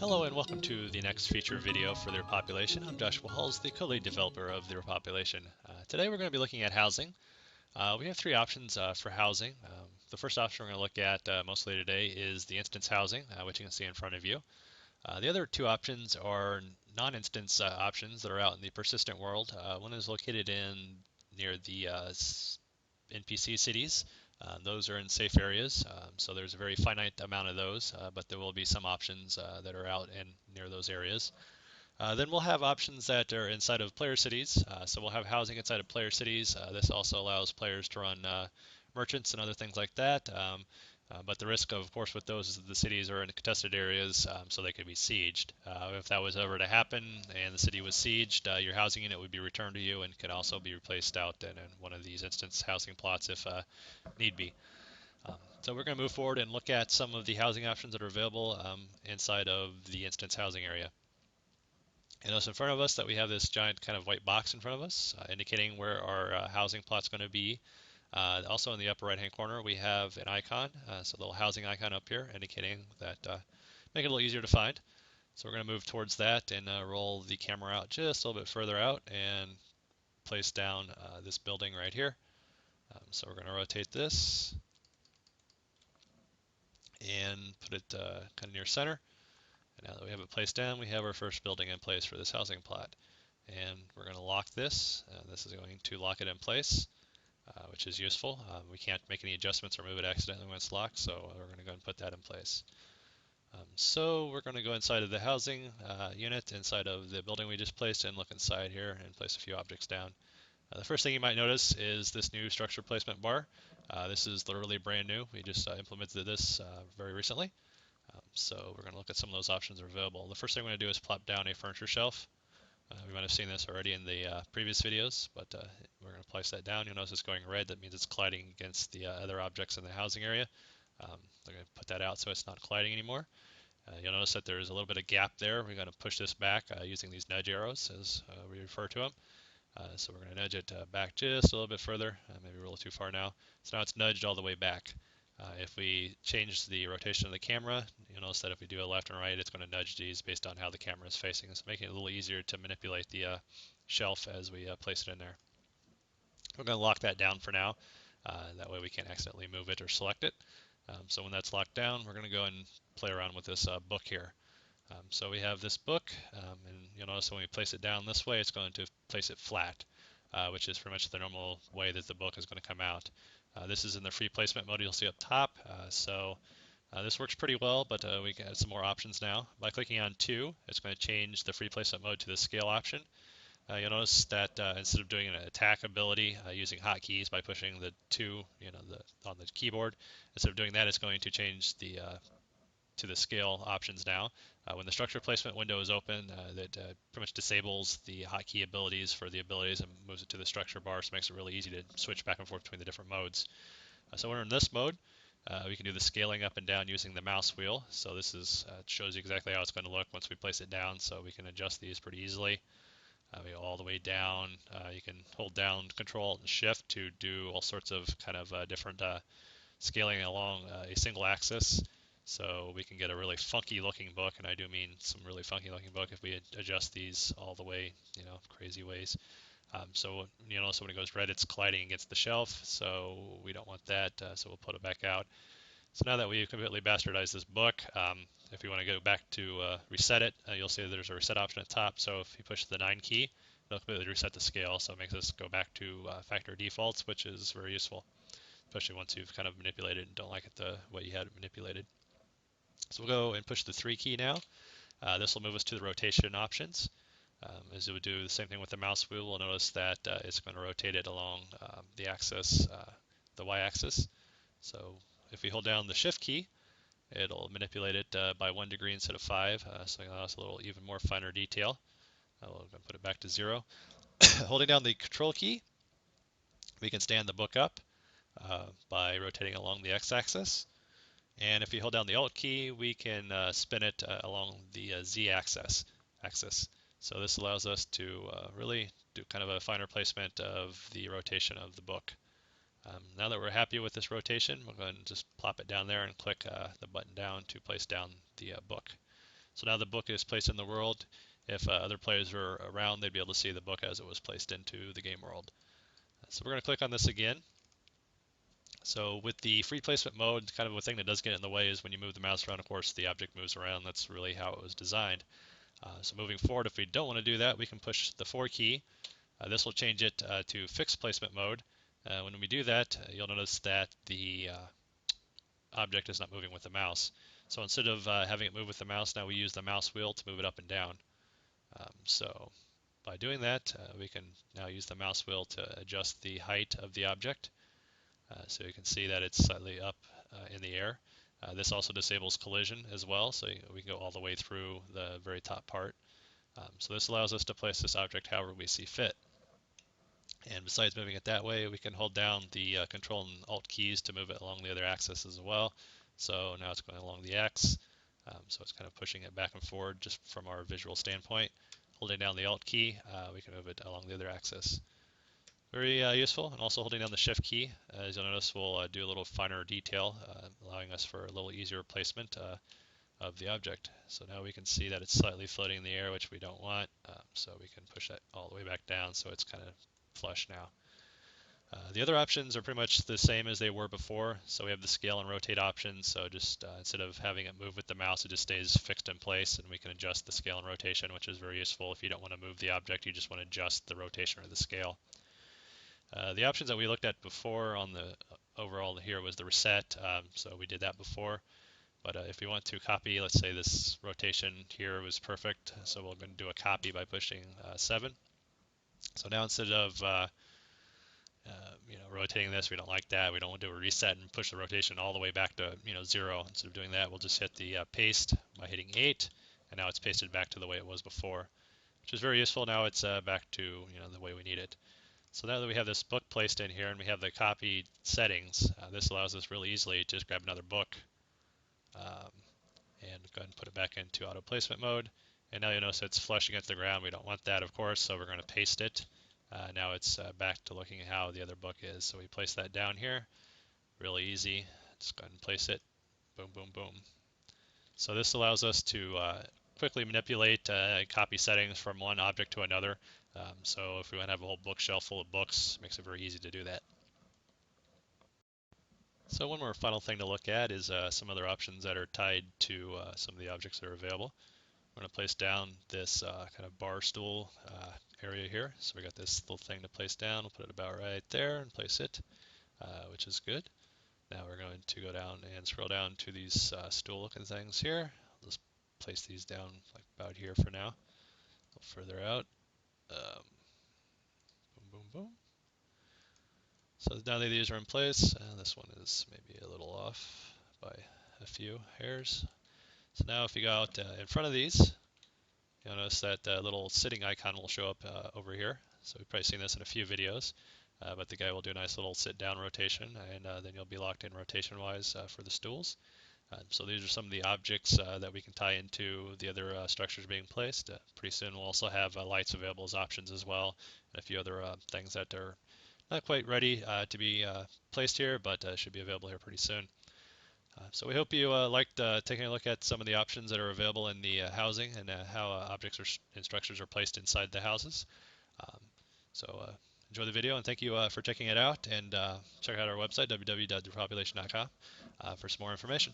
Hello and welcome to the next feature video for the Repopulation. I'm Joshua Hulls, the co-lead developer of the Repopulation. Today we're going to be looking at housing. We have three options for housing. The first option we're going to look at mostly today is the instance housing, which you can see in front of you. The other two options are non-instance options that are out in the persistent world. One is located near the NPC cities. Those are in safe areas, so there's a very finite amount of those, but there will be some options that are out and near those areas. Then we'll have options that are inside of player cities. So we'll have housing inside of player cities. This also allows players to run merchants and other things like that. But the risk, of course, with those is that the cities are in contested areas, so they could be sieged. If that was ever to happen and the city was sieged, your housing unit would be returned to you and can also be replaced out in one of these instance housing plots if need be. So we're going to move forward and look at some of the housing options that are available inside of the instance housing area. And notice in front of us that we have this giant kind of white box in front of us, indicating where our housing plot's going to be. Also in the upper right hand corner we have an icon, so the little housing icon up here indicating that make it a little easier to find. So we're going to move towards that and roll the camera out just a little bit further out and place down this building right here. So we're going to rotate this and put it kind of near center. And now that we have it placed down, we have our first building in place for this housing plot. And we're going to lock this. This is going to lock it in place, which is useful. We can't make any adjustments or move it accidentally when it's locked, so we're going to go and put that in place. So we're going to go inside of the housing unit, inside of the building we just placed, and look inside here and place a few objects down. The first thing you might notice is this new structure placement bar. This is literally brand new. We just implemented this very recently. So we're going to look at some of those options that are available. The first thing we're going to do is plop down a furniture shelf. We might have seen this already in the previous videos, but we're going to place that down. You'll notice it's going red. That means it's colliding against the other objects in the housing area. They're going to put that out so it's not colliding anymore. You'll notice that there's a little bit of gap there. We're going to push this back using these nudge arrows, as we refer to them. So we're going to nudge it back just a little bit further, maybe a little too far now. So now it's nudged all the way back. If we change the rotation of the camera, you'll notice that if we do a left and right, it's going to nudge these based on how the camera is facing. So making it a little easier to manipulate the shelf as we place it in there. We're going to lock that down for now. That way we can't accidentally move it or select it. So when that's locked down, we're going to go and play around with this book here. So we have this book, and you'll notice when we place it down this way, it's going to place it flat, which is pretty much the normal way that the book is going to come out. This is in the free placement mode you'll see up top, so this works pretty well, but we can add some more options now. By clicking on 2, it's going to change the free placement mode to the scale option. You'll notice that instead of doing an attack ability using hotkeys by pushing the 2 on the keyboard, instead of doing that, it's going to change to the scale options now. When the structure placement window is open, that pretty much disables the hotkey abilities for the abilities and moves it to the structure bar, so it makes it really easy to switch back and forth between the different modes. So when we're in this mode, we can do the scaling up and down using the mouse wheel. So this shows you exactly how it's going to look once we place it down, so we can adjust these pretty easily. We go all the way down. You can hold down Control and Shift to do all sorts of kind of different scaling along a single axis. So we can get a really funky looking book, and I do mean some really funky looking book if we adjust these all the way, crazy ways. So so when it goes red, it's colliding against the shelf, so we don't want that, so we'll put it back out. So now that we've completely bastardized this book, if you want to go back to reset it, you'll see that there's a reset option at the top. So if you push the 9 key, it'll completely reset the scale, so it makes us go back to factory defaults, which is very useful, especially once you've kind of manipulated and don't like it the way you had it manipulated. So we'll go and push the 3 key now. This will move us to the rotation options. As it would do the same thing with the mouse wheel, we'll notice that it's going to rotate it along the axis, the y-axis. So if we hold down the shift key, it'll manipulate it by 1 degree instead of 5, so it'll allow us a little even more finer detail. We'll put it back to 0. Holding down the control key, we can stand the book up by rotating along the x-axis. And if you hold down the Alt key, we can spin it along the Z-axis. So this allows us to really do kind of a finer placement of the rotation of the book. Now that we're happy with this rotation, we'll go ahead and just plop it down there and click the button down to place down the book. So now the book is placed in the world. If other players are around, they'd be able to see the book as it was placed into the game world. So we're going to click on this again. So with the free placement mode, kind of a thing that does get in the way is when you move the mouse around, of course, the object moves around. That's really how it was designed. So moving forward, if we don't want to do that, we can push the 4 key. This will change it to fixed placement mode. When we do that, you'll notice that the object is not moving with the mouse. So instead of having it move with the mouse, now we use the mouse wheel to move it up and down. So by doing that, we can now use the mouse wheel to adjust the height of the object. So you can see that it's slightly up in the air. This also disables collision as well, so we can go all the way through the very top part. So this allows us to place this object however we see fit. And besides moving it that way, we can hold down the Control and Alt keys to move it along the other axis as well. So now it's going along the X. So it's kind of pushing it back and forward just from our visual standpoint. Holding down the Alt key, we can move it along the other axis. Very useful, and also holding down the Shift key, as you'll notice, will do a little finer detail, allowing us for a little easier placement of the object. So now we can see that it's slightly floating in the air, which we don't want, so we can push that all the way back down so it's kind of flush now. The other options are pretty much the same as they were before. So we have the scale and rotate options. So just instead of having it move with the mouse, it just stays fixed in place, and we can adjust the scale and rotation, which is very useful if you don't want to move the object, you just want to adjust the rotation or the scale. The options that we looked at before on the overall here was the reset. So we did that before. But if we want to copy, let's say this rotation here was perfect. So we're going to do a copy by pushing 7. So now instead of rotating this, we don't like that. We don't want to do a reset and push the rotation all the way back to 0. Instead of doing that, we'll just hit the paste by hitting 8, and now it's pasted back to the way it was before, which is very useful. Now it's back to the way we need it. So now that we have this book placed in here and we have the copy settings, this allows us really easily to just grab another book and go ahead and put it back into auto placement mode. And now you'll notice it's flush against the ground. We don't want that, of course, so we're going to paste it. Now it's back to looking at how the other book is. So we place that down here. Really easy. Just go ahead and place it. Boom, boom, boom. So this allows us to quickly manipulate copy settings from one object to another. So if we want to have a whole bookshelf full of books, it makes it very easy to do that. So one more final thing to look at is some other options that are tied to some of the objects that are available. I'm going to place down this kind of bar stool area here. So we got this little thing to place down. We'll put it about right there and place it, which is good. Now we're going to go down and scroll down to these stool looking things here. I'll just place these down like about here for now. A little further out. Boom, boom, boom. So now that these are in place, this one is maybe a little off by a few hairs. So now if you go out in front of these, you'll notice that little sitting icon will show up over here. So we've probably seen this in a few videos, but the guy will do a nice little sit down rotation, and then you'll be locked in rotation wise for the stools. So these are some of the objects that we can tie into the other structures being placed. Pretty soon we'll also have lights available as options as well, and a few other things that are not quite ready to be placed here, but should be available here pretty soon. So we hope you liked taking a look at some of the options that are available in the housing and how objects and structures are placed inside the houses. So enjoy the video, and thank you for checking it out, and check out our website, www.therepopulation.com, for some more information.